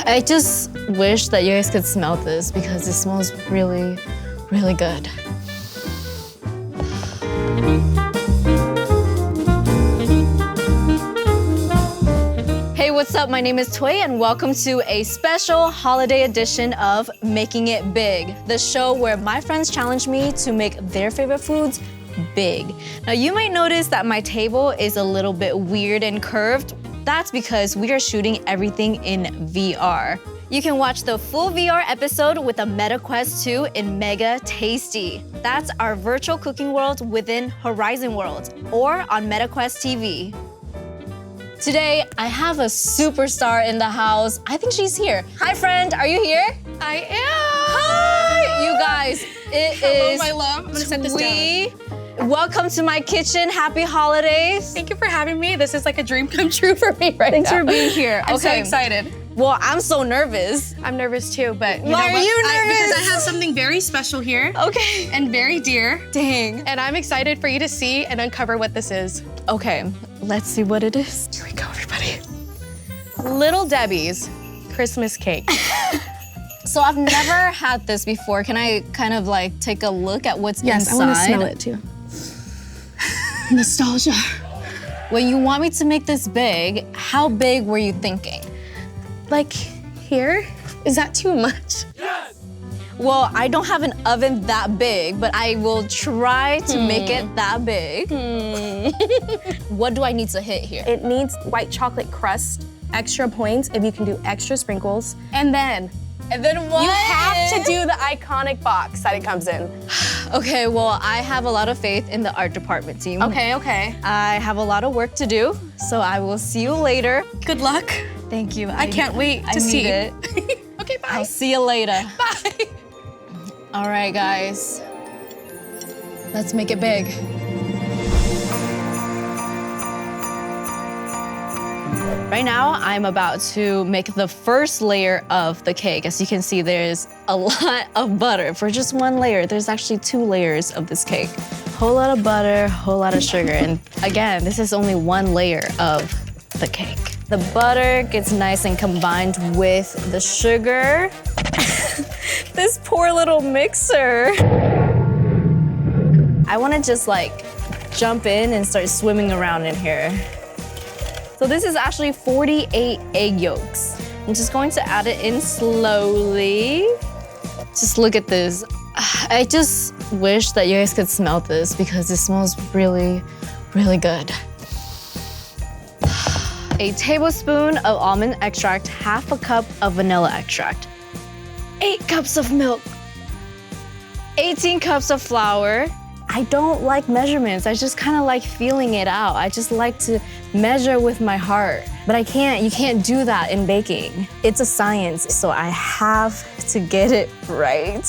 I just wish that you guys could smell this because it smells really, really good. Hey, what's up? My name is Tway and welcome to a special holiday edition of Making It Big, the show where my friends challenge me to make their favorite foods big. Now you might notice that my table is a little bit weird and curved. That's because we are shooting everything in VR. You can watch the full VR episode with a Meta Quest 2 in Mega Tasty. That's our virtual cooking world within Horizon World, or on Meta Quest TV. Today, I have a superstar in the house. I think she's here. Hi, friend, are you here? I am. Hi, you guys. Hello, my love. I'm gonna set this down. Welcome to my kitchen. Happy holidays. Thank you for having me. This is like a dream come true for me right Thanks now. for being here. I'm so excited. Well, I'm so nervous. I'm nervous too, but Why are you nervous? Because I have something very special here. Okay. And very dear. Dang. And I'm excited for you to see and uncover what this is. Okay, let's see what it is. Here we go, everybody. Little Debbie's Christmas cake. So I've never had this before. Can I kind of like take a look at what's inside? Yes, I want to smell it too. Nostalgia. When you want me to make this big, how big were you thinking? Like here? Is that too much? Yes! Well, I don't have an oven that big, but I will try to make it that big. What do I need to hit here? It needs white chocolate crust, extra points if you can do extra sprinkles, and then what? You have to do the iconic box that it comes in. Okay, well, I have a lot of faith in the art department team. Okay. I have a lot of work to do, so I will see you later. Good luck. Thank you. I can't wait to see it. Okay, bye. I'll see you later. Bye. All right, guys. Let's make it big. Right now, I'm about to make the first layer of the cake. As you can see, there's a lot of butter. For just one layer, there's actually 2 layers of this cake. Whole lot of butter, whole lot of sugar. And again, this is only 1 layer of the cake. The butter gets nice and combined with the sugar. This poor little mixer. I wanna just like jump in and start swimming around in here. So this is actually 48 egg yolks. I'm just going to add it in slowly. Just look at this. I just wish that you guys could smell this because it smells really, really good. A tablespoon of almond extract, 1/2 cup of vanilla extract, 8 cups of milk, 18 cups of flour. I don't like measurements. I just kind of like feeling it out. I just like to measure with my heart. But you can't do that in baking. It's a science, so I have to get it right.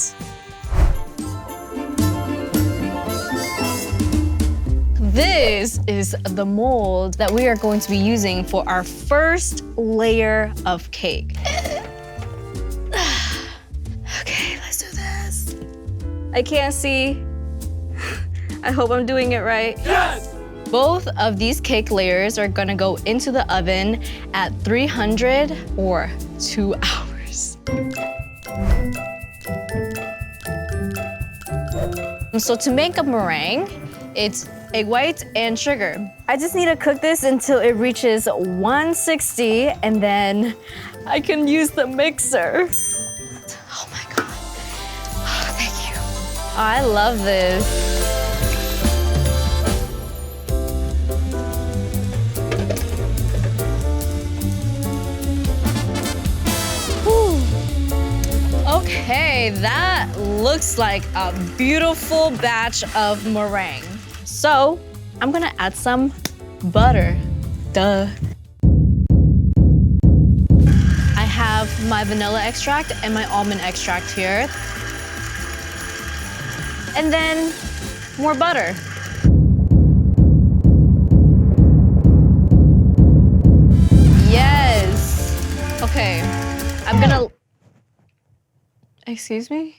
This is the mold that we are going to be using for our first layer of cake. Okay, let's do this. I can't see. I hope I'm doing it right. Yes! Both of these cake layers are gonna go into the oven at 300 for 2 hours. So to make a meringue, it's egg whites and sugar. I just need to cook this until it reaches 160 and then I can use the mixer. Oh my God. Oh, thank you. Oh, I love this. Okay, that looks like a beautiful batch of meringue. So, I'm gonna add some butter. Duh. I have my vanilla extract and my almond extract here. And then more butter. Yes. Okay, I'm gonna... Excuse me?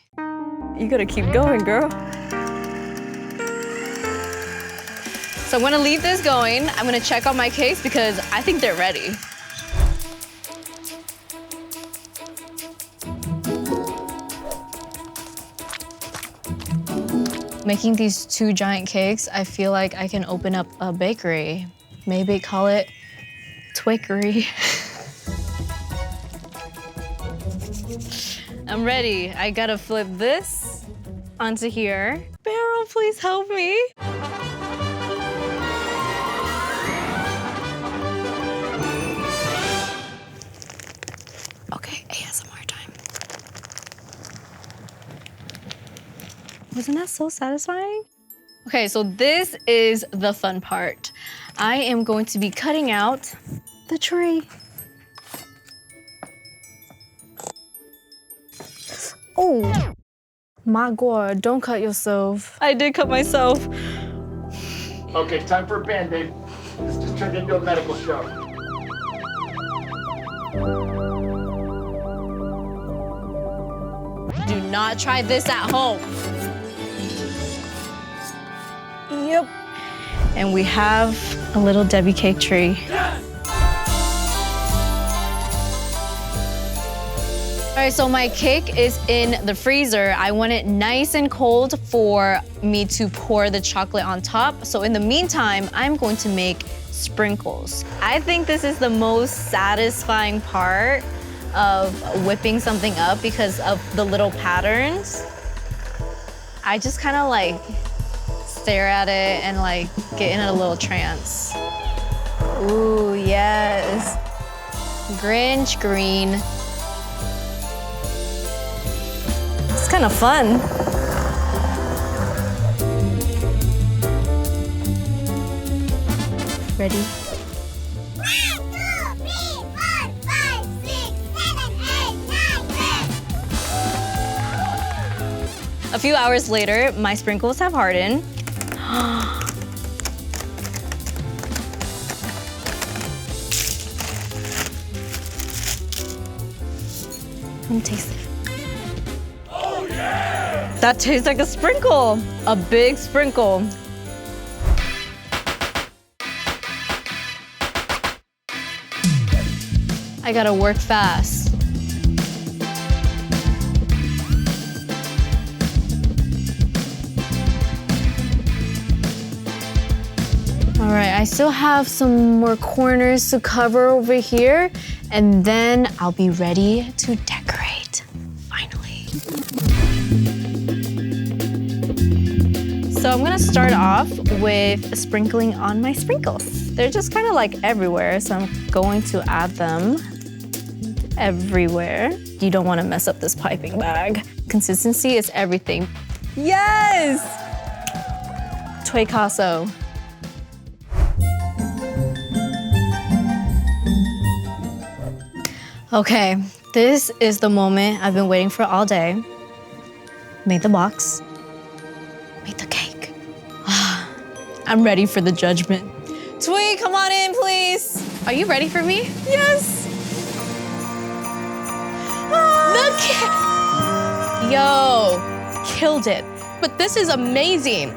You gotta keep going, girl. So I'm gonna leave this going. I'm gonna check on my cakes because I think they're ready. Making these 2 giant cakes, I feel like I can open up a bakery. Maybe call it Twickery. I'm ready. I gotta flip this onto here. Barrel, please help me. Okay, ASMR time. Wasn't that so satisfying? Okay, so this is the fun part. I am going to be cutting out the tree. Oh, my God, don't cut yourself. I did cut myself. Okay, time for a Band-Aid. This just turned into a medical show. Do not try this at home. Yep. And we have a little Debbie cake tree. All right, so my cake is in the freezer. I want it nice and cold for me to pour the chocolate on top. So in the meantime, I'm going to make sprinkles. I think this is the most satisfying part of whipping something up because of the little patterns. I just kind of like stare at it and like get in a little trance. Ooh, yes. Grinch green. It's kind of fun. Ready? 1, 2, 3, 4, 5, 6, 7, 8, 9, 10. A few hours later, my sprinkles have hardened. Let me taste it. Oh yeah! That tastes like a sprinkle. A big sprinkle. I gotta work fast. All right, I still have some more corners to cover over here, and then I'll be ready to decorate, finally. So I'm gonna start off with sprinkling on my sprinkles. They're just kind of like everywhere, so I'm going to add them everywhere. You don't want to mess up this piping bag. Consistency is everything. Yes! Tway Casso. Okay, this is the moment I've been waiting for all day. Made the box. Made the cake. I'm ready for the judgment. Tway, come on in, please. Are you ready for me? Yes. The cake. Yo, killed it. But this is amazing.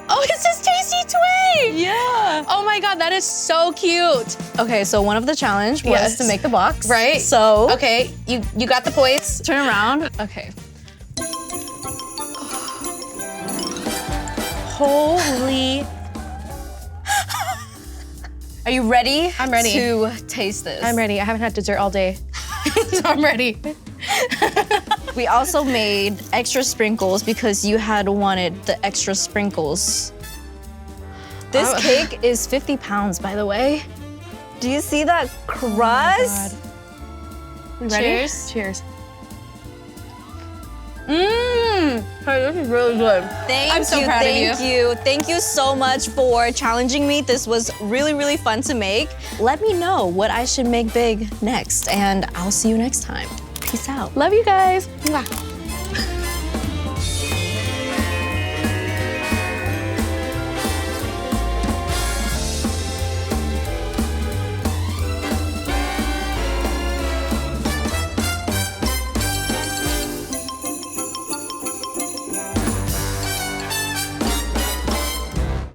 Oh, it says Tasty Tway. Yeah. Oh my God, that is so cute. Okay, so one of the challenge was Yes. to make the box. Right? So, Okay, you got the points. turn around. Okay. Holy. Are you ready? I'm ready. To taste this. I'm ready. I haven't had dessert all day. So I'm ready. We also made extra sprinkles because you had wanted the extra sprinkles. This Oh. cake is 50 pounds, by the way. Do you see that crust? You ready? Cheers. Cheers. Mmm. Hey, this is really good. Thank so you, proud of thank you. Thank you so much for challenging me. This was really, really fun to make. Let me know what I should make big next, and I'll see you next time. Peace out. Love you guys. Mwah.